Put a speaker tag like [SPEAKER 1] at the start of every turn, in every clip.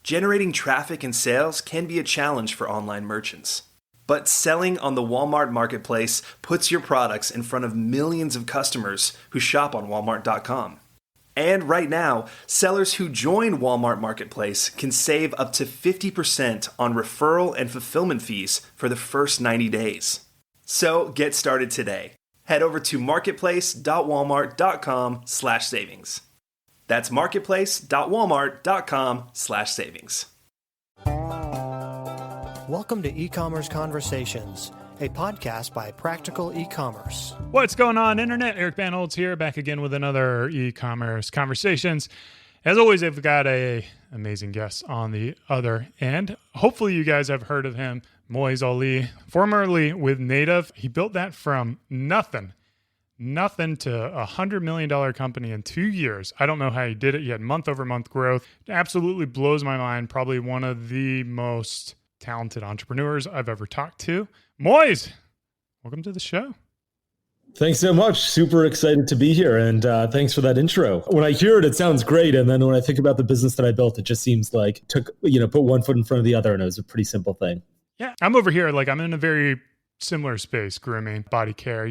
[SPEAKER 1] Generating traffic and sales can be a challenge for online merchants. But selling on the Walmart Marketplace puts your products in front of millions of customers who shop on Walmart.com. And right now, sellers who join Walmart Marketplace can save up to 50% on referral and fulfillment fees for the first 90 days. So get started today. Head over to marketplace.walmart.com/savings. That's marketplace.walmart.com/savings.
[SPEAKER 2] Welcome to E-Commerce Conversations, a podcast by Practical E-Commerce.
[SPEAKER 3] What's going on, Internet? Eric Van Holtz here, back again with another E-Commerce Conversations. As always, I've got an amazing guest on the other end. Hopefully you guys have heard of him, Moiz Ali, formerly with Native. He built that from nothing to a $100 million company in 2 years. I don't know how he did it. He had month-over-month growth. It absolutely blows my mind. Probably one of the most talented entrepreneurs I've ever talked to. Moiz, welcome to the show.
[SPEAKER 4] Thanks so much. Super excited to be here. And thanks for that intro. When I hear it, it sounds great. And then when I think about the business that I built, it just seems like put one foot in front of the other. And it was a pretty simple thing.
[SPEAKER 3] Yeah. I'm over here. I'm in a very similar space, grooming, body care,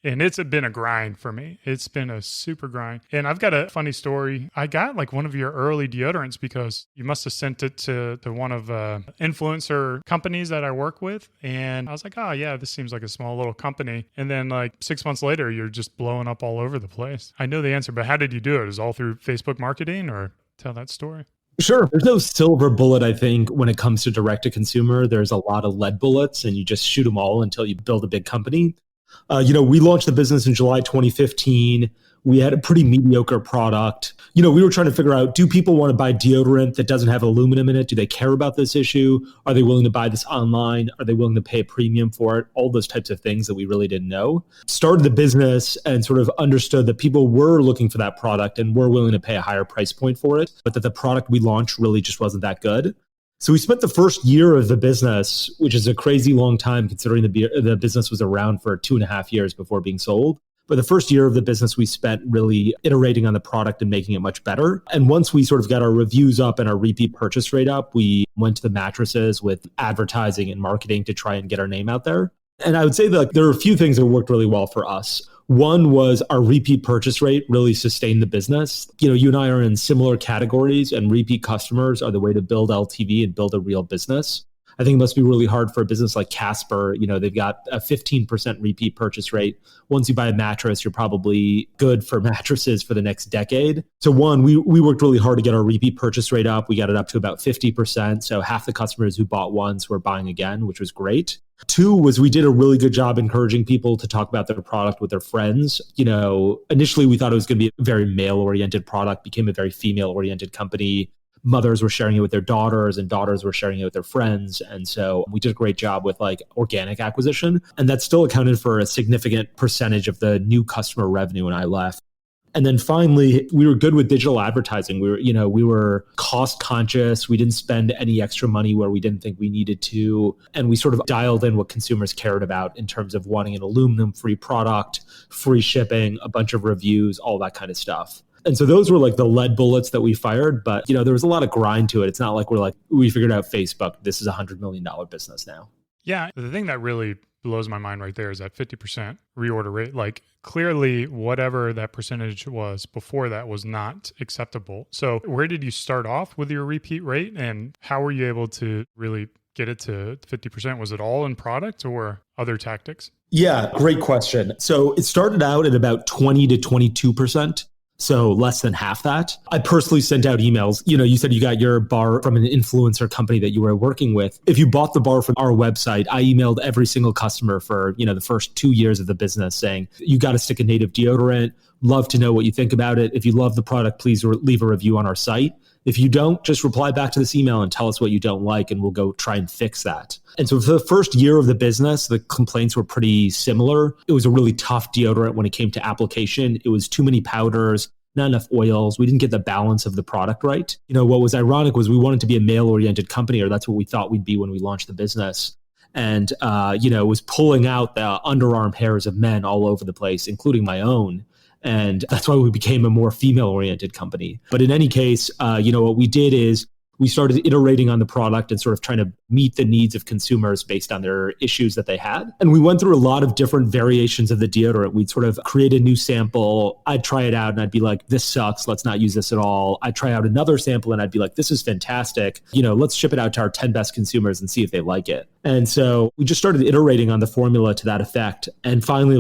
[SPEAKER 3] and it's been a grind for me. It's been a super grind. And I've got a funny story. I got one of your early deodorants because you must have sent it to one of influencer companies that I work with. And I was like, oh yeah, this seems like a small little company. And then 6 months later, you're just blowing up all over the place. I know the answer, but how did you do it? Is it all through Facebook marketing, or tell that story?
[SPEAKER 4] Sure. There's no silver bullet, I think, when it comes to direct to consumer. There's a lot of lead bullets and you just shoot them all until you build a big company. We launched the business in July 2015. We had a pretty mediocre product. We were trying to figure out, do people want to buy deodorant that doesn't have aluminum in it? Do they care about this issue? Are they willing to buy this online? Are they willing to pay a premium for it? All those types of things that we really didn't know. Started the business and sort of understood that people were looking for that product and were willing to pay a higher price point for it, but that the product we launched really just wasn't that good. So we spent the first year of the business, which is a crazy long time considering the business was around for 2.5 years before being sold. But the first year of the business, we spent really iterating on the product and making it much better. And once we sort of got our reviews up and our repeat purchase rate up, we went to the mattresses with advertising and marketing to try and get our name out there. And I would say that there are a few things that worked really well for us. One was our repeat purchase rate really sustained the business. You and I are in similar categories, and repeat customers are the way to build LTV and build a real business. I think it must be really hard for a business like Casper. They've got a 15% repeat purchase rate. Once you buy a mattress, you're probably good for mattresses for the next decade. So one, we worked really hard to get our repeat purchase rate up. We got it up to about 50%. So half the customers who bought once were buying again, which was great. Two was we did a really good job encouraging people to talk about their product with their friends. Initially we thought it was going to be a very male-oriented product, became a very female-oriented company. Mothers were sharing it with their daughters and daughters were sharing it with their friends. And so we did a great job with organic acquisition. And that still accounted for a significant percentage of the new customer revenue when I left. And then finally, we were good with digital advertising. We were cost conscious. We didn't spend any extra money where we didn't think we needed to. And we sort of dialed in what consumers cared about in terms of wanting an aluminum-free product, free shipping, a bunch of reviews, all that kind of stuff. And so those were the lead bullets that we fired. But, there was a lot of grind to it. It's not like we figured out Facebook. This is a $100 million business now.
[SPEAKER 3] Yeah. The thing that really blows my mind right there is that 50% reorder rate. Clearly, whatever that percentage was before that was not acceptable. So where did you start off with your repeat rate, and how were you able to really get it to 50%? Was it all in product or other tactics?
[SPEAKER 4] Yeah, great question. So it started out at about 20 to 22%. So less than half that. I personally sent out emails. You said you got your bar from an influencer company that you were working with. If you bought the bar from our website, I emailed every single customer for, the first 2 years of the business saying, you got to stick a Native deodorant. Love to know what you think about it. If you love the product, please leave a review on our site. If you don't, just reply back to this email and tell us what you don't like, and we'll go try and fix that. And so for the first year of the business, the complaints were pretty similar. It was a really tough deodorant when it came to application. It was too many powders, not enough oils. We didn't get the balance of the product right. What was ironic was we wanted to be a male-oriented company, or that's what we thought we'd be when we launched the business. And, it was pulling out the underarm hairs of men all over the place, including my own. And that's why we became a more female-oriented company. But in any case, what we did is we started iterating on the product and sort of trying to meet the needs of consumers based on their issues that they had. And we went through a lot of different variations of the deodorant. We'd sort of create a new sample. I'd try it out and I'd be like, this sucks. Let's not use this at all. I'd try out another sample and I'd be like, this is fantastic. Let's ship it out to our 10 best consumers and see if they like it. And so we just started iterating on the formula to that effect. And finally,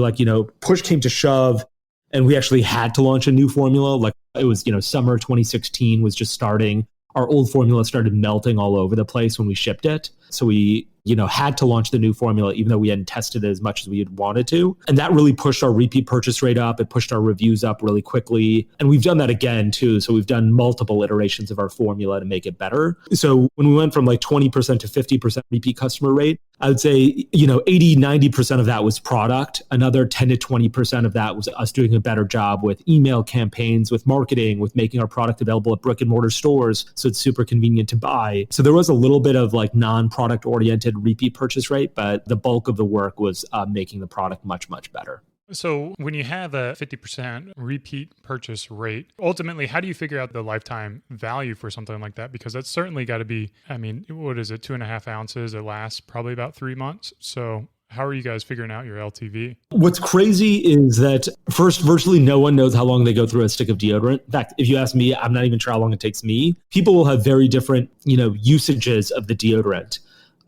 [SPEAKER 4] push came to shove and we actually had to launch a new formula. Like it was, summer 2016 was just starting. Our old formula started melting all over the place when we shipped it. So we, had to launch the new formula, even though we hadn't tested it as much as we had wanted to. And that really pushed our repeat purchase rate up. It pushed our reviews up really quickly. And we've done that again too. So we've done multiple iterations of our formula to make it better. So when we went from 20% to 50% repeat customer rate, I would say, 80, 90% of that was product. Another 10 to 20% of that was us doing a better job with email campaigns, with marketing, with making our product available at brick and mortar stores. So it's super convenient to buy. So there was a little bit of non-product oriented repeat purchase rate, but the bulk of the work was making the product much, much better.
[SPEAKER 3] So when you have a 50% repeat purchase rate, ultimately, how do you figure out the lifetime value for something like that? Because that's certainly got to be, what is it, 2.5 ounces? It lasts probably about 3 months. So how are you guys figuring out your LTV?
[SPEAKER 4] What's crazy is that first, virtually no one knows how long they go through a stick of deodorant. In fact, if you ask me, I'm not even sure how long it takes me. People will have very different, usages of the deodorant.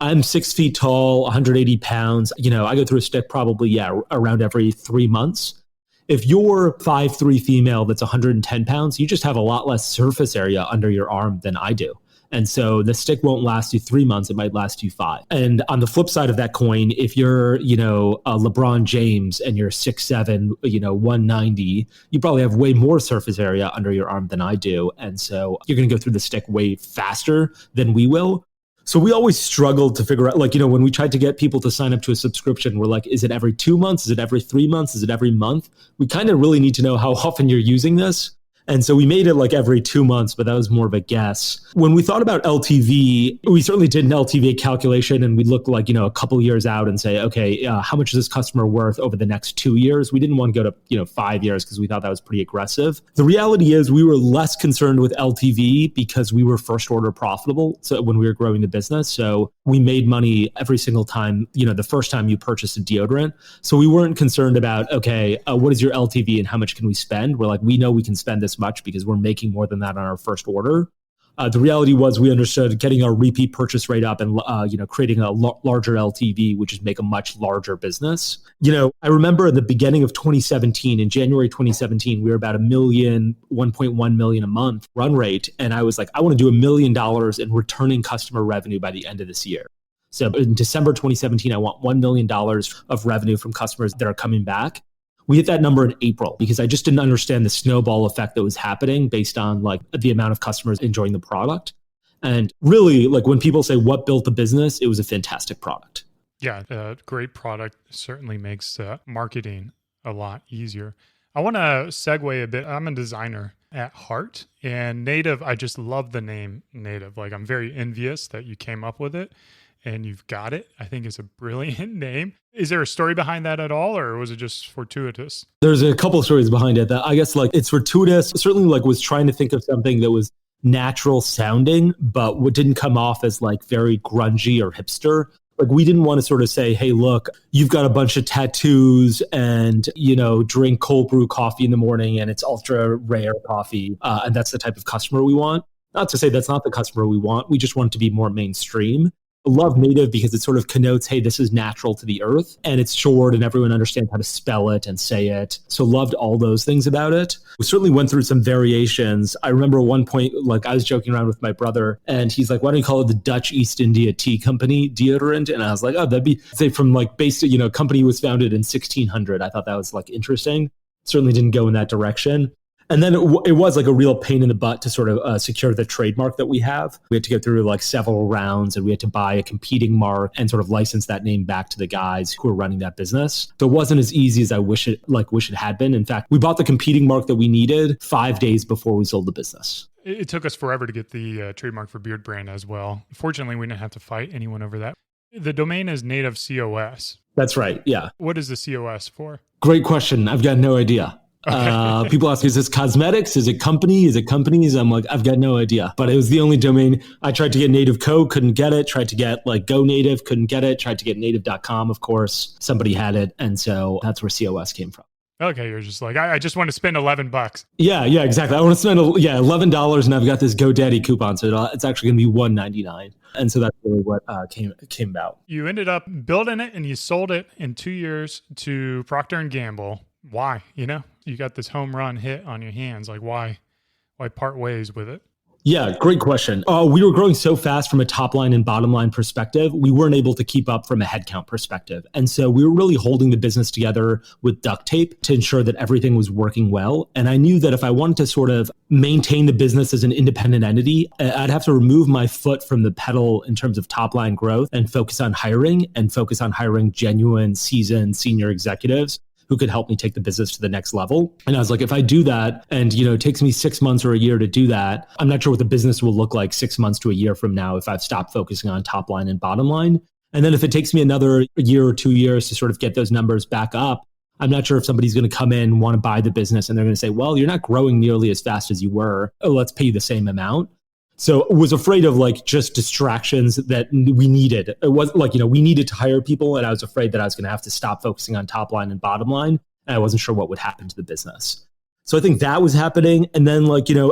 [SPEAKER 4] I'm 6 feet tall, 180 pounds. I go through a stick probably, around every 3 months. If you're 5'3" female that's 110 pounds, you just have a lot less surface area under your arm than I do. And so the stick won't last you 3 months. It might last you 5. And on the flip side of that coin, if you're, LeBron James and you're 6'7", 190, you probably have way more surface area under your arm than I do. And so you're going to go through the stick way faster than we will. So we always struggled to figure out, when we tried to get people to sign up to a subscription, we're like, is it every 2 months? Is it every 3 months? Is it every month? We kind of really need to know how often you're using this. And so we made it every 2 months, but that was more of a guess. When we thought about LTV, we certainly did an LTV calculation and we looked a couple years out and say, okay, how much is this customer worth over the next 2 years? We didn't want to go to 5 years because we thought that was pretty aggressive. The reality is we were less concerned with LTV because we were first order profitable. So when we were growing the business, so we made money every single time, the first time you purchased a deodorant. So we weren't concerned about, okay, what is your LTV and how much can we spend? We're we know we can spend this much because we're making more than that on our first order. The reality was we understood getting our repeat purchase rate up and creating a larger LTV, which is make a much larger business. I remember in the beginning of 2017, in January 2017, we were about 1.1 million a month run rate. And I was like, I want to do $1 million in returning customer revenue by the end of this year. So in December 2017, I want $1 million of revenue from customers that are coming back. We hit that number in April because I just didn't understand the snowball effect that was happening based on the amount of customers enjoying the product. And really, when people say what built the business, it was a fantastic product.
[SPEAKER 3] Yeah, a great product certainly makes marketing a lot easier. I want to segue a bit. I'm a designer at heart, and Native, I just love the name Native. I'm very envious that you came up with it. And you've got it. I think it's a brilliant name. Is there a story behind that at all, or was it just fortuitous?
[SPEAKER 4] There's a couple of stories behind it that I guess it's fortuitous. Certainly was trying to think of something that was natural sounding, but what didn't come off as very grungy or hipster. We didn't want to sort of say, hey, look, you've got a bunch of tattoos and, drink cold brew coffee in the morning and it's ultra rare coffee. And that's the type of customer we want. Not to say that's not the customer we want. We just want it to be more mainstream. I love Native because it sort of connotes, hey, this is natural to the earth and it's short and everyone understands how to spell it and say it. So loved all those things about it. We certainly went through some variations. I remember at one point, I was joking around with my brother and he's like, why don't you call it the Dutch East India Tea Company deodorant? And I was like, oh, that'd be, say from based, company was founded in 1600. I thought that was interesting. Certainly didn't go in that direction. And then it was a real pain in the butt to sort of secure the trademark that we have. We had to go through several rounds and we had to buy a competing mark and sort of license that name back to the guys who were running that business. So it wasn't as easy as I wish it had been. In fact, we bought the competing mark that we needed 5 days before we sold the business.
[SPEAKER 3] It took us forever to get the trademark for Beard Brand as well. Fortunately, we didn't have to fight anyone over that. The domain is Native COS.
[SPEAKER 4] That's right. Yeah.
[SPEAKER 3] What is the COS for?
[SPEAKER 4] Great question. I've got no idea.
[SPEAKER 3] Okay.
[SPEAKER 4] People ask, is this cosmetics? Is it company? Is it companies? I'm like, I've got no idea. But it was the only domain. I tried to get native co, couldn't get it. Tried to get like go native, couldn't get it. Tried to get native.com, of course. Somebody had it. And so that's where COS came from.
[SPEAKER 3] Okay, you're just like, I just want to spend $11.
[SPEAKER 4] Yeah, exactly. I want to spend $11 and I've got this GoDaddy coupon. So it's actually going to be $1.99. And so that's really what came about.
[SPEAKER 3] You ended up building it and you sold it in 2 years to Procter & Gamble. Why? You got this home run hit on your hands. Like, why part ways with it?
[SPEAKER 4] Yeah, great question. We were growing so fast from a top line and bottom line perspective, we weren't able to keep up from a headcount perspective. And so we were really holding the business together with duct tape to ensure that everything was working well. And I knew that if I wanted to sort of maintain the business as an independent entity, I'd have to remove my foot from the pedal in terms of top line growth and focus on hiring genuine, seasoned senior executives who could help me take the business to the next level. And I was like, if I do that and, it takes me 6 months or a year to do that, I'm not sure what the business will look like 6 months to a year from now if I've stopped focusing on top line and bottom line. And then if it takes me another year or 2 years to sort of get those numbers back up, I'm not sure if somebody's going to come in, want to buy the business, and they're going to say, well, you're not growing nearly as fast as you were. Oh, let's pay you the same amount. So I was afraid of like just distractions that we needed. It was like, we needed to hire people, and I was afraid that I was going to have to stop focusing on top line and bottom line. And I wasn't sure what would happen to the business. So I think that was happening. And then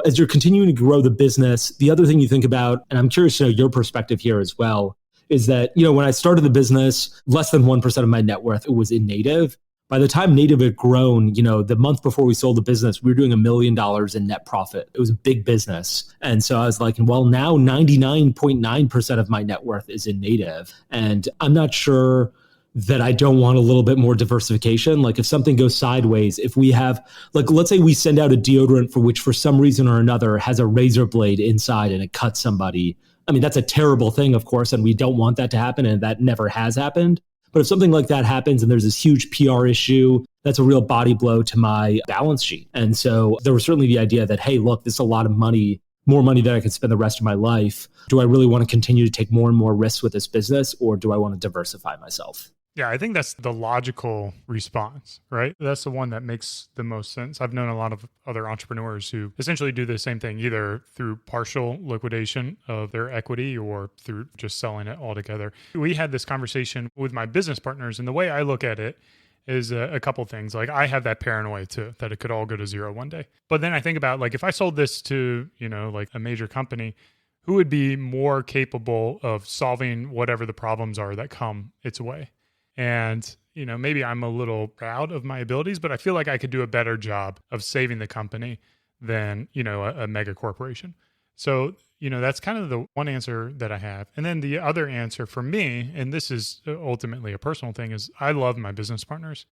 [SPEAKER 4] as you're continuing to grow the business, the other thing you think about, and I'm curious to know your perspective here as well, is that, when I started the business, less than 1% of my net worth was in native. By the time native had grown, the month before we sold the business, we were doing $1 million in net profit. It was a big business. And so I was like, well, now 99.9% of my net worth is in native. And I'm not sure that I don't want a little bit more diversification. Like if something goes sideways, if we have, let's say we send out a deodorant for which for some reason or another has a razor blade inside and it cuts somebody. I mean, that's a terrible thing, of course, and we don't want that to happen. And that never has happened. But if something like that happens and there's this huge PR issue, that's a real body blow to my balance sheet. And so there was certainly the idea that, hey, look, this is a lot of money, more money that I could spend the rest of my life. Do I really want to continue to take more and more risks with this business, or do I want to diversify myself?
[SPEAKER 3] Yeah, I think that's the logical response, right? That's the one that makes the most sense. I've known a lot of other entrepreneurs who essentially do the same thing, either through partial liquidation of their equity or through just selling it altogether. We had this conversation with my business partners, and the way I look at it is a couple things. Like I have that paranoia too, that it could all go to zero one day. But then I think about if I sold this to, like a major company, who would be more capable of solving whatever the problems are that come its way? And, maybe I'm a little proud of my abilities, but I feel like I could do a better job of saving the company than, a mega corporation. So, that's kind of the one answer that I have. And then the other answer for me, and this is ultimately a personal thing, is I love my business partners.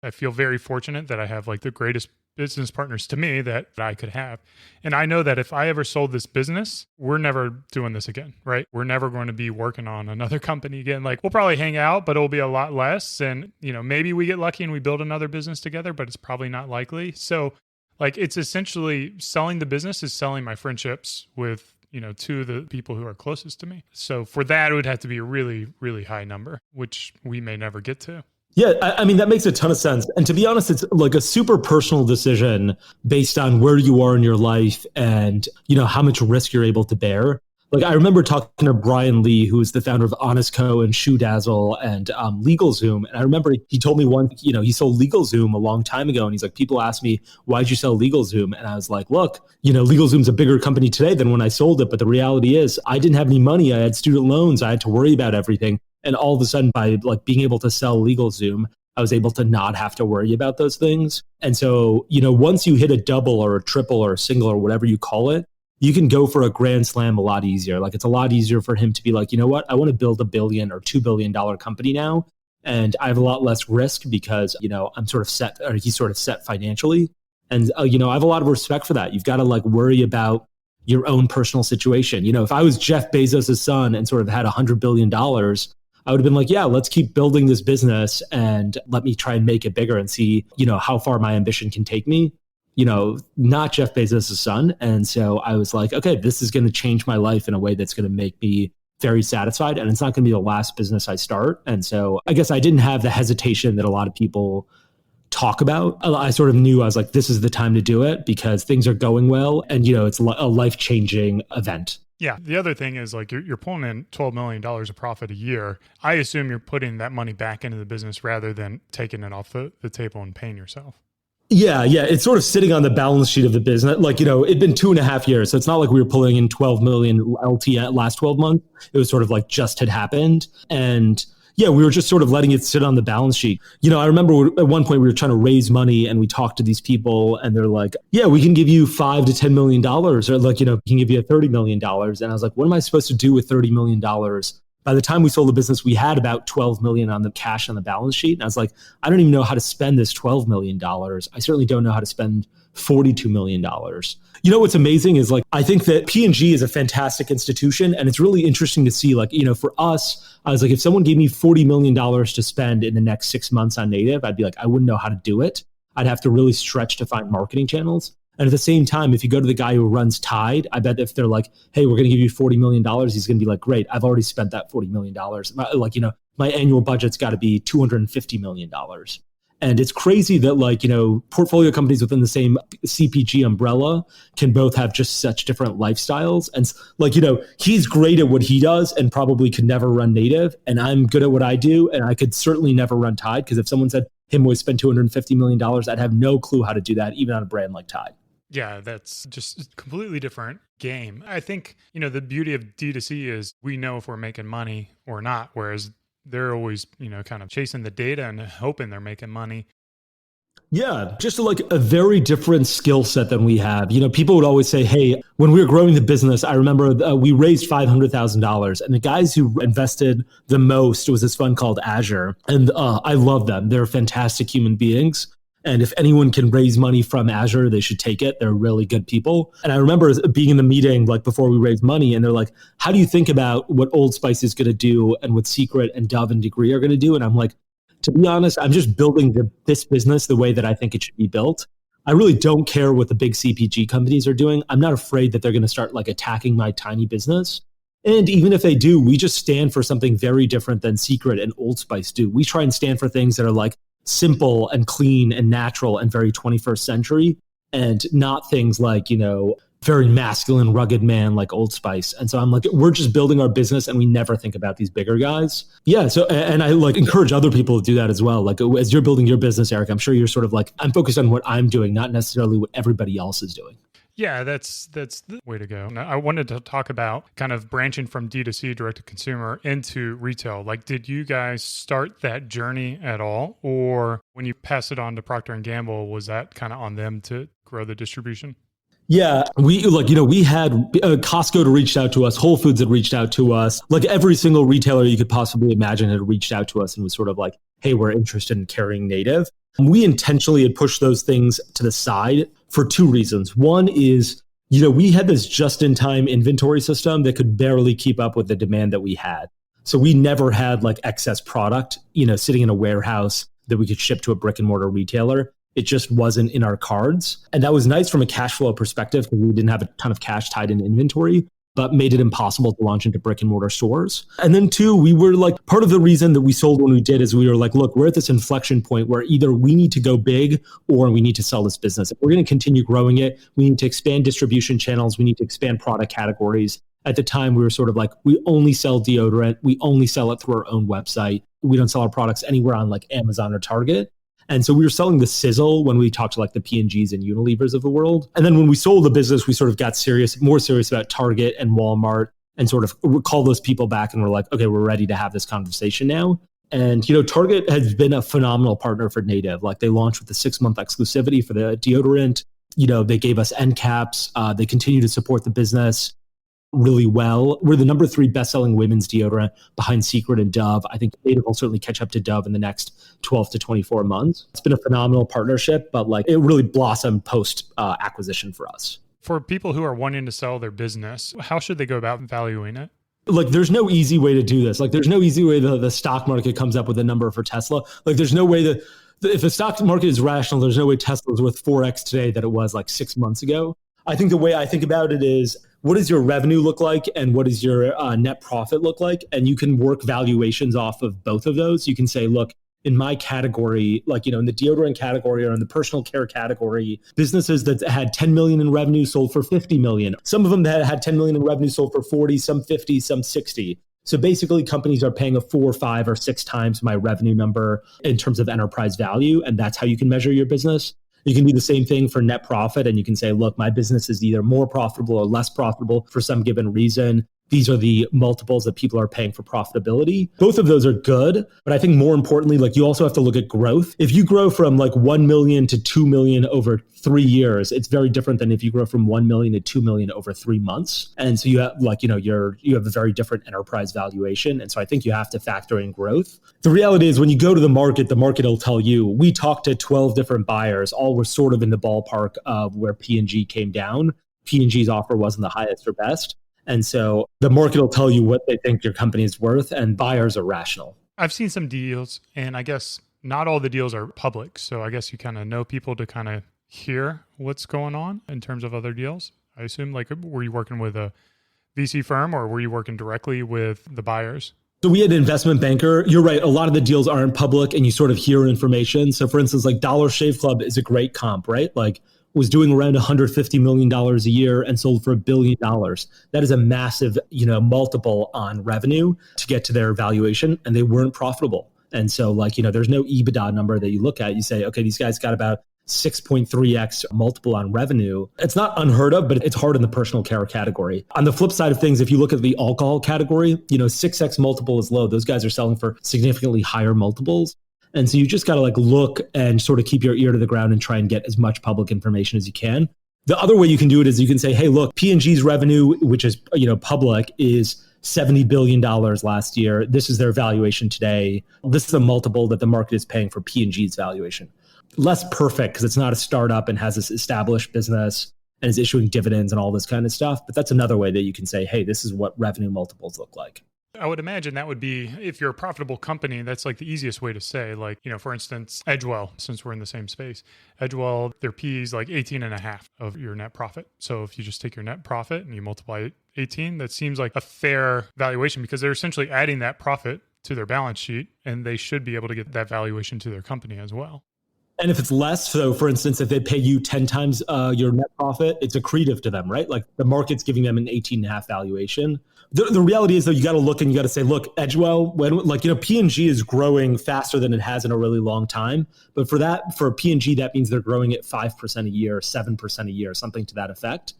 [SPEAKER 3] I feel very fortunate that I have the greatest business partners to me that I could have. And I know that if I ever sold this business, we're never doing this again, right? We're never going to be working on another company again. We'll probably hang out, but it'll be a lot less. And, maybe we get lucky and we build another business together, but it's probably not likely. So it's essentially selling the business is selling my friendships with, two of the people who are closest to me. So for that, it would have to be a really, really high number, which we may never get to.
[SPEAKER 4] Yeah, I mean, that makes a ton of sense. And to be honest, it's a super personal decision based on where you are in your life and, how much risk you're able to bear. I remember talking to Brian Lee, who is the founder of Honest Co. and Shoe Dazzle and LegalZoom. And I remember he told me he sold LegalZoom a long time ago. And he's like, people ask me, why'd you sell LegalZoom? And I was like, look, LegalZoom's a bigger company today than when I sold it. But the reality is I didn't have any money. I had student loans. I had to worry about everything. And all of a sudden, by being able to sell LegalZoom, I was able to not have to worry about those things. And so, once you hit a double or a triple or a single or whatever you call it, you can go for a grand slam a lot easier. It's a lot easier for him to be like, you know what, I want to build $1 billion or $2 billion company now. And I have a lot less risk because, I'm sort of set, or he's sort of set financially. And, I have a lot of respect for that. You've got to worry about your own personal situation. If I was Jeff Bezos' son and sort of had $100 billion, I would have been like, yeah, let's keep building this business and let me try and make it bigger and see, how far my ambition can take me, not Jeff Bezos' son. And so I was like, okay, this is going to change my life in a way that's going to make me very satisfied. And it's not going to be the last business I start. And so I guess I didn't have the hesitation that a lot of people talk about. I sort of knew, I was like, this is the time to do it because things are going well. And, it's a life-changing event.
[SPEAKER 3] Yeah. The other thing is like you're pulling in $12 million of profit a year. I assume you're putting that money back into the business rather than taking it off the table and paying yourself.
[SPEAKER 4] Yeah. It's sort of sitting on the balance sheet of the business. Like, it'd been 2.5 years. So it's not like we were pulling in 12 million LT at last 12 months. It was sort of like just had happened. And yeah, we were just sort of letting it sit on the balance sheet. I remember at one point we were trying to raise money and we talked to these people and they're like, yeah, we can give you $5 to $10 million or like, we can give you $30 million. And I was like, what am I supposed to do with $30 million? By the time we sold the business, we had about 12 million on the cash on the balance sheet. And I was like, I don't even know how to spend this $12 million. I certainly don't know how to spend $42 million. What's amazing is like, I think that P&G is a fantastic institution. And it's really interesting to see like, for us, I was like, if someone gave me $40 million to spend in the next 6 months on native, I'd be like, I wouldn't know how to do it. I'd have to really stretch to find marketing channels. And at the same time, if you go to the guy who runs Tide, I bet if they're like, hey, we're going to give you $40 million, he's going to be like, great, I've already spent that $40 million. My annual budget's got to be $250 million. And it's crazy that like, portfolio companies within the same CPG umbrella can both have just such different lifestyles. And like, he's great at what he does and probably could never run native. And I'm good at what I do. And I could certainly never run Tide because if someone said, hey, Moiz, spend $250 million, I'd have no clue how to do that, even on a brand like Tide.
[SPEAKER 3] Yeah, that's just a completely different game. I think, the beauty of D2C is we know if we're making money or not, whereas they're always, kind of chasing the data and hoping they're making money.
[SPEAKER 4] Yeah, just like a very different skill set than we have. People would always say, hey, when we were growing the business, I remember we raised $500,000 and the guys who invested the most was this fund called Azure. And I love them. They're fantastic human beings. And if anyone can raise money from Azure, they should take it. They're really good people. And I remember being in the meeting like before we raised money and they're like, how do you think about what Old Spice is going to do and what Secret and Dove and Degree are going to do? And I'm like, to be honest, I'm just building this business the way that I think it should be built. I really don't care what the big CPG companies are doing. I'm not afraid that they're going to start like attacking my tiny business. And even if they do, we just stand for something very different than Secret and Old Spice do. We try and stand for things that are like simple and clean and natural and very 21st century and not things like, very masculine, rugged man like Old Spice. And so I'm like, we're just building our business and we never think about these bigger guys. Yeah. So, and I like encourage other people to do that as well. Like as you're building your business, Eric, I'm sure you're sort of like, I'm focused on what I'm doing, not necessarily what everybody else is doing.
[SPEAKER 3] Yeah, that's the way to go. Now, I wanted to talk about kind of branching from D2C, direct to consumer, into retail. Like, did you guys start that journey at all? Or when you passed it on to Procter & Gamble, was that kind of on them to grow the distribution?
[SPEAKER 4] Yeah, we had Costco had reached out to us, Whole Foods had reached out to us, like every single retailer you could possibly imagine had reached out to us and was sort of like, hey, we're interested in carrying native. We intentionally had pushed those things to the side for two reasons. One is, we had this just-in-time inventory system that could barely keep up with the demand that we had. So we never had like excess product, sitting in a warehouse that we could ship to a brick and mortar retailer. It just wasn't in our cards. And that was nice from a cash flow perspective because we didn't have a ton of cash tied in inventory, but made it impossible to launch into brick and mortar stores. And then two, we were like, part of the reason that we sold when we did is we were like, look, we're at this inflection point where either we need to go big or we need to sell this business. If we're going to continue growing it, we need to expand distribution channels. We need to expand product categories. At the time, we were sort of like, we only sell deodorant. We only sell it through our own website. We don't sell our products anywhere on like Amazon or Target. And so we were selling the sizzle when we talked to like the P&Gs and Unilevers of the world. And then when we sold the business, we sort of got more serious about Target and Walmart and sort of called those people back and we're like, okay, we're ready to have this conversation now. And, Target has been a phenomenal partner for native. Like they launched with the 6-month exclusivity for the deodorant. They gave us end caps. They continue to support the business really well. We're the number 3 best-selling women's deodorant behind Secret and Dove. I think native will certainly catch up to Dove in the next 12 to 24 months. It's been a phenomenal partnership, but like it really blossomed post acquisition for us. For
[SPEAKER 3] people who are wanting to sell their business, how should they go about valuing it?
[SPEAKER 4] Like, there's no easy way to do this. Like, there's no easy way that the stock market comes up with a number for Tesla. Like, there's no way that if the stock market is rational, there's no way Tesla's worth 4x today that it was like 6 months ago. I think the way I think about it is, what does your revenue look like and what does your net profit look like? And you can work valuations off of both of those. You can say, look, in my category, like, in the deodorant category or in the personal care category, businesses that had 10 million in revenue sold for 50 million. Some of them that had 10 million in revenue sold for 40, some 50, some 60. So basically companies are paying a 4, 5, or 6 times my revenue number in terms of enterprise value. And that's how you can measure your business. You can do the same thing for net profit. And you can say, look, my business is either more profitable or less profitable for some given reason. These are the multiples that people are paying for profitability. Both of those are good. But I think more importantly, like, you also have to look at growth. If you grow from like 1 million to 2 million over 3 years, it's very different than if you grow from 1 million to 2 million over 3 months. And so you have like, you have a very different enterprise valuation. And so I think you have to factor in growth. The reality is when you go to the market will tell you, we talked to 12 different buyers, all were sort of in the ballpark of where P&G came down. P&G's offer wasn't the highest or best. And so the market will tell you what they think your company is worth, and buyers are rational.
[SPEAKER 3] I've seen some deals, and I guess not all the deals are public. So I guess you kind of know people to kind of hear what's going on in terms of other deals. I assume, like, were you working with a VC firm or were you working directly with the buyers?
[SPEAKER 4] So we had an investment banker. You're right. A lot of the deals aren't public and you sort of hear information. So for instance, like Dollar Shave Club is a great comp, right? Like, was doing around $150 million a year and sold for $1 billion. That is a massive, multiple on revenue to get to their valuation, and they weren't profitable. And so like, there's no EBITDA number that you look at. You say, okay, these guys got about 6.3x multiple on revenue. It's not unheard of, but it's hard in the personal care category. On the flip side of things, if you look at the alcohol category, 6x multiple is low. Those guys are selling for significantly higher multiples. And so you just got to like look and sort of keep your ear to the ground and try and get as much public information as you can. The other way you can do it is you can say, hey, look, P&G's revenue, which is, public, is $70 billion last year. This is their valuation today. This is a multiple that the market is paying for P&G's valuation. Less perfect because it's not a startup and has this established business and is issuing dividends and all this kind of stuff. But that's another way that you can say, hey, this is what revenue multiples look like.
[SPEAKER 3] I would imagine that would be, if you're a profitable company, that's like the easiest way to say, like, for instance, Edgewell, since we're in the same space, Edgewell, their P is like 18 and a half of your net profit. So if you just take your net profit and you multiply 18, that seems like a fair valuation because they're essentially adding that profit to their balance sheet and they should be able to get that valuation to their company as well.
[SPEAKER 4] And if it's less, so for instance, if they pay you 10 times your net profit, it's accretive to them, right? Like the market's giving them an 18 and a half valuation. The reality is though, you got to look and you got to say, look, Edgewell, P&G is growing faster than it has in a really long time. But for P&G, that means they're growing at 5% a year, 7% a year, something to that effect.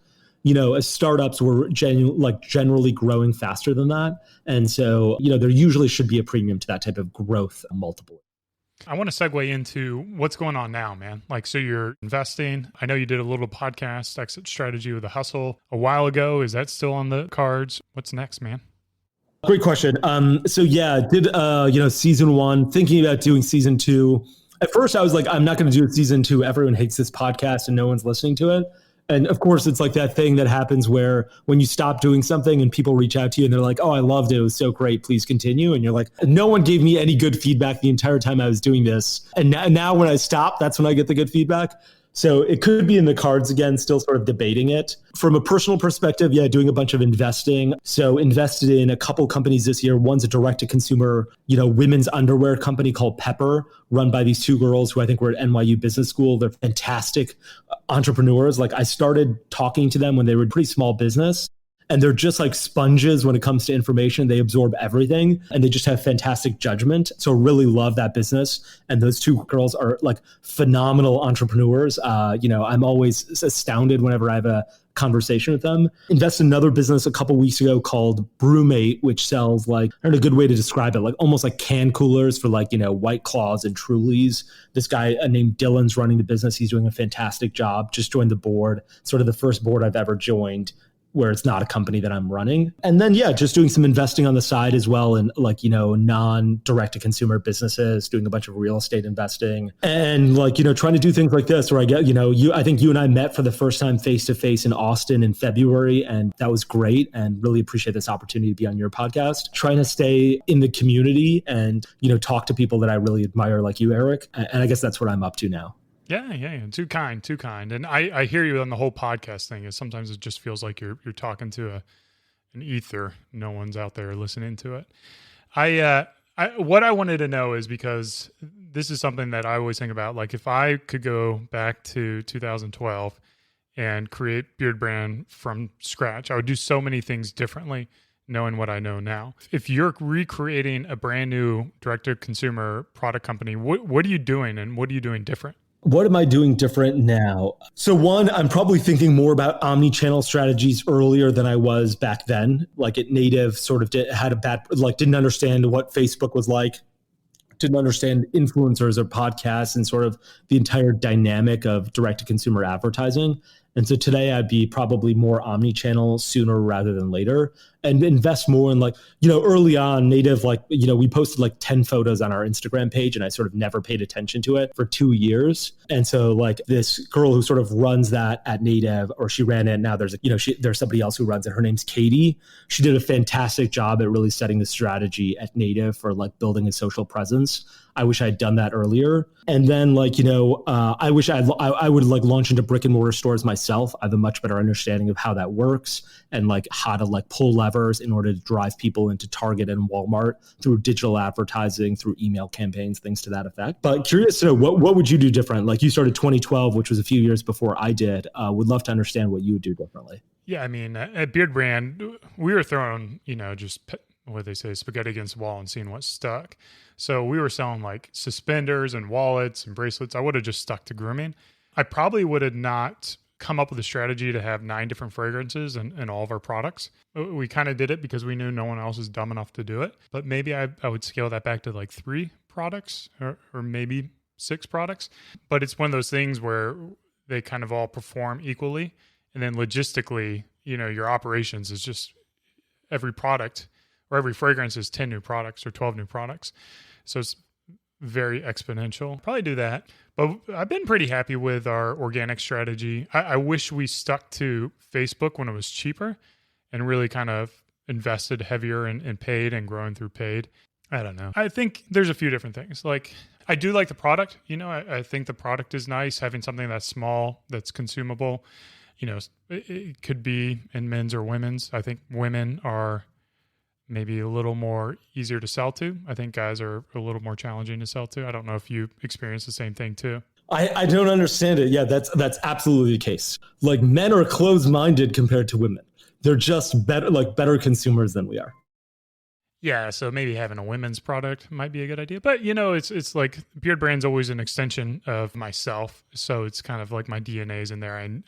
[SPEAKER 4] As startups were generally growing faster than that. And so, there usually should be a premium to that type of growth multiple.
[SPEAKER 3] I want to segue into what's going on now, man. Like, so you're investing. I know you did a little podcast, Exit Strategy with a Hustle, a while ago. Is that still on the cards? What's next, man?
[SPEAKER 4] Great question. So yeah, did, season 1, thinking about doing season 2. At first I was like, I'm not going to do season 2. Everyone hates this podcast and no one's listening to it. And of course, it's like that thing that happens where when you stop doing something and people reach out to you and they're like, oh, I loved it. It was so great. Please continue. And you're like, no one gave me any good feedback the entire time I was doing this. And now when I stop, that's when I get the good feedback. So it could be in the cards again, still sort of debating it. From a personal perspective, yeah, doing a bunch of investing. So invested in a couple companies this year. One's a direct-to-consumer, women's underwear company called Pepper, run by these 2 girls who I think were at NYU Business School. They're fantastic entrepreneurs. Like I started talking to them when they were a pretty small business. And they're just like sponges when it comes to information. They absorb everything and they just have fantastic judgment. So really love that business. And those 2 girls are like phenomenal entrepreneurs. I'm always astounded whenever I have a conversation with them. Invested in another business a couple weeks ago called Brewmate, which sells like, I don't know a good way to describe it, like almost like can coolers for like, White Claws and Trulies. This guy named Dylan's running the business. He's doing a fantastic job. Just joined the board, sort of the first board I've ever joined, where it's not a company that I'm running. And then, yeah, just doing some investing on the side as well in non-direct to consumer businesses, doing a bunch of real estate investing and trying to do things like this where I get, I think you and I met for the first time face-to-face in Austin in February. And that was great. And really appreciate this opportunity to be on your podcast, trying to stay in the community and, talk to people that I really admire like you, Eric. And I guess that's what I'm up to now.
[SPEAKER 3] Yeah. Too kind. And I hear you on the whole podcast thing is sometimes it just feels like you're talking to an ether. No one's out there listening to it. I What I wanted to know is because this is something that I always think about. Like if I could go back to 2012 and create Beard Brand from scratch, I would do so many things differently knowing what I know now. If you're recreating a brand new direct-to-consumer product company, what are you doing and what are you doing different?
[SPEAKER 4] What am I doing different now? So one, I'm probably thinking more about omni-channel strategies earlier than I was back then. Like at Native sort of didn't understand what Facebook was like, didn't understand influencers or podcasts and sort of the entire dynamic of direct-to-consumer advertising. And so today I'd be probably more omni-channel sooner rather than later and invest more in early on Native, we posted 10 photos on our Instagram page and I sort of never paid attention to it for 2 years. And so this girl who sort of runs that at Native, or she ran it, now there's somebody else who runs it. Her name's Katie. She did a fantastic job at really setting the strategy at Native for building a social presence. I wish I'd done that earlier. And then I wish I would launch into brick and mortar stores myself. I have a much better understanding of how that works and how to pull levers in order to drive people into Target and Walmart through digital advertising, through email campaigns, things to that effect. But curious to know, what would you do different? You started 2012, which was a few years before I did. Would love to understand what you would do differently.
[SPEAKER 3] Yeah, I mean, at Beard Brand, we were throwing, just what they say, spaghetti against the wall and seeing what stuck. So we were selling suspenders and wallets and bracelets. I would have just stuck to grooming. I probably would have not come up with a strategy to have 9 different fragrances in all of our products. We kind of did it because we knew no one else is dumb enough to do it. But maybe I would scale that back to 3 products or maybe 6 products. But it's one of those things where they kind of all perform equally. And then logistically, your operations is just every product or every fragrance is 10 new products or 12 new products. So it's very exponential. Probably do that. But I've been pretty happy with our organic strategy. I wish we stuck to Facebook when it was cheaper and really kind of invested heavier in paid and growing through paid. I don't know. I think there's a few different things. I do like the product. I think the product is nice. Having something that's small, that's consumable, it could be in men's or women's. I think women are maybe a little more easier to sell to. I think guys are a little more challenging to sell to. I don't know if you experience the same thing too.
[SPEAKER 4] I don't understand it. Yeah, that's absolutely the case. Men are closed-minded compared to women. They're just better consumers than we are.
[SPEAKER 3] Yeah, so maybe having a women's product might be a good idea. But it's Beard Brand's always an extension of myself. So it's kind of my DNA is in there. I'm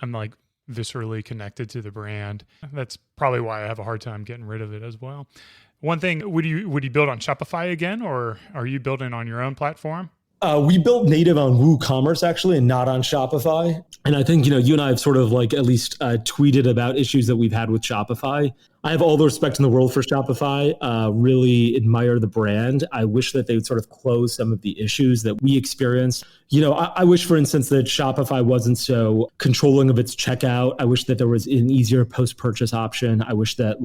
[SPEAKER 3] viscerally connected to the brand. That's probably why I have a hard time getting rid of it as well. One thing, would you build on Shopify again, or are you building on your own platform?
[SPEAKER 4] We built Native on WooCommerce actually, and not on Shopify. And I think, you and I have sort of at least tweeted about issues that we've had with Shopify. I have all the respect in the world for Shopify, really admire the brand. I wish that they would sort of close some of the issues that we experienced. I wish, for instance, that Shopify wasn't so controlling of its checkout. I wish that there was an easier post-purchase option. I wish that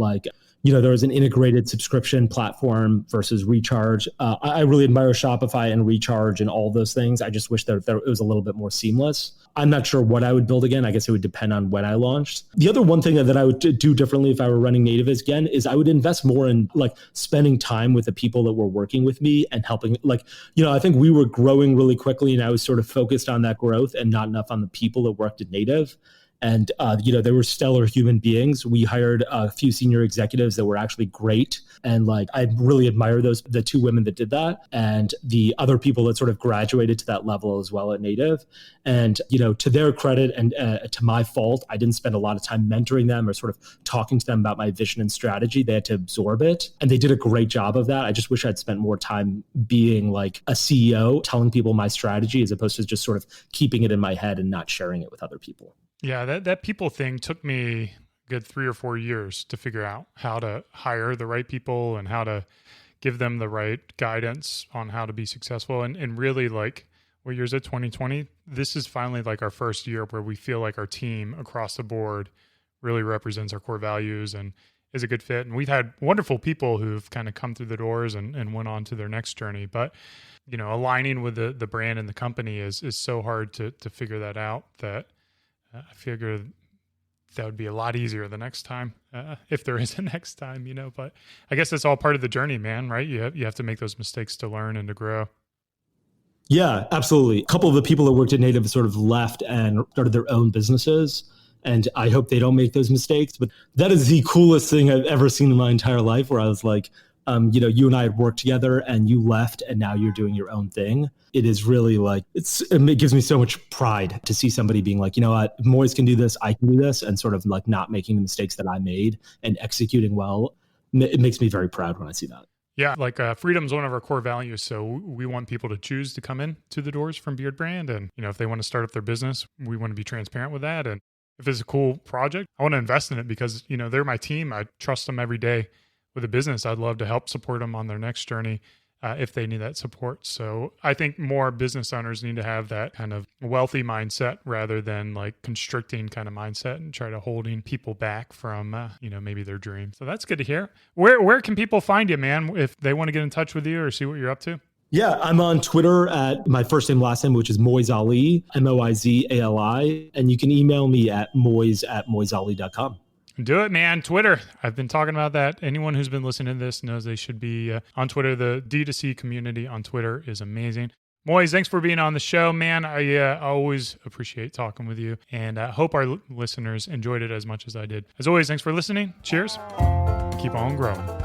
[SPEAKER 4] there was an integrated subscription platform versus recharge. I really admire Shopify and recharge and all those things. I just wish that it was a little bit more seamless. I'm not sure what I would build again. I guess it would depend on when I launched. The other one thing that I would do differently if I were running Native again is I would invest more in spending time with the people that were working with me and helping. I think we were growing really quickly and I was sort of focused on that growth and not enough on the people that worked at Native. And, they were stellar human beings. We hired a few senior executives that were actually great. And I really admire the 2 women that did that and the other people that sort of graduated to that level as well at Native. And, to their credit and to my fault, I didn't spend a lot of time mentoring them or sort of talking to them about my vision and strategy. They had to absorb it. And they did a great job of that. I just wish I'd spent more time being a CEO, telling people my strategy as opposed to just sort of keeping it in my head and not sharing it with other people.
[SPEAKER 3] Yeah, that people thing took me a good 3 or 4 years to figure out how to hire the right people and how to give them the right guidance on how to be successful. And really what year is it, 2020? This is finally our first year where we feel like our team across the board really represents our core values and is a good fit. And we've had wonderful people who've kind of come through the doors and went on to their next journey. But, aligning with the brand and the company is so hard to figure that out that I figured that would be a lot easier the next time, if there is a next time, but I guess that's all part of the journey, man, right? You have to make those mistakes to learn and to grow.
[SPEAKER 4] Yeah, absolutely. A couple of the people that worked at Native sort of left and started their own businesses. And I hope they don't make those mistakes. But that is the coolest thing I've ever seen in my entire life, where I was like, you and I had worked together and you left and now you're doing your own thing. It is really like, it gives me so much pride to see somebody being like, you know what, Moiz can do this, I can do this, and sort of like not making the mistakes that I made and executing well. It makes me very proud when I see that.
[SPEAKER 3] Yeah, like freedom is one of our core values. So we want people to choose to come in to the doors from Beard Brand. And, if they want to start up their business, we want to be transparent with that. And if it's a cool project, I want to invest in it because, they're my team. I trust them every day with a business. I'd love to help support them on their next journey if they need that support. So I think more business owners need to have that kind of wealthy mindset rather than like constricting kind of mindset and try to holding people back from, maybe their dream. So that's good to hear. Where can people find you, man, if they want to get in touch with you or see what you're up to?
[SPEAKER 4] Yeah, I'm on Twitter at my first name, last name, which is Moiz Ali, Moizali. And you can email me at moiz@moizali.com.
[SPEAKER 3] Do it, man. Twitter. I've been talking about that. Anyone who's been listening to this knows they should be on Twitter. The D2C community on Twitter is amazing. Moiz, thanks for being on the show, man. I always appreciate talking with you, and I hope our listeners enjoyed it as much as I did. As always, thanks for listening. Cheers. Keep on growing.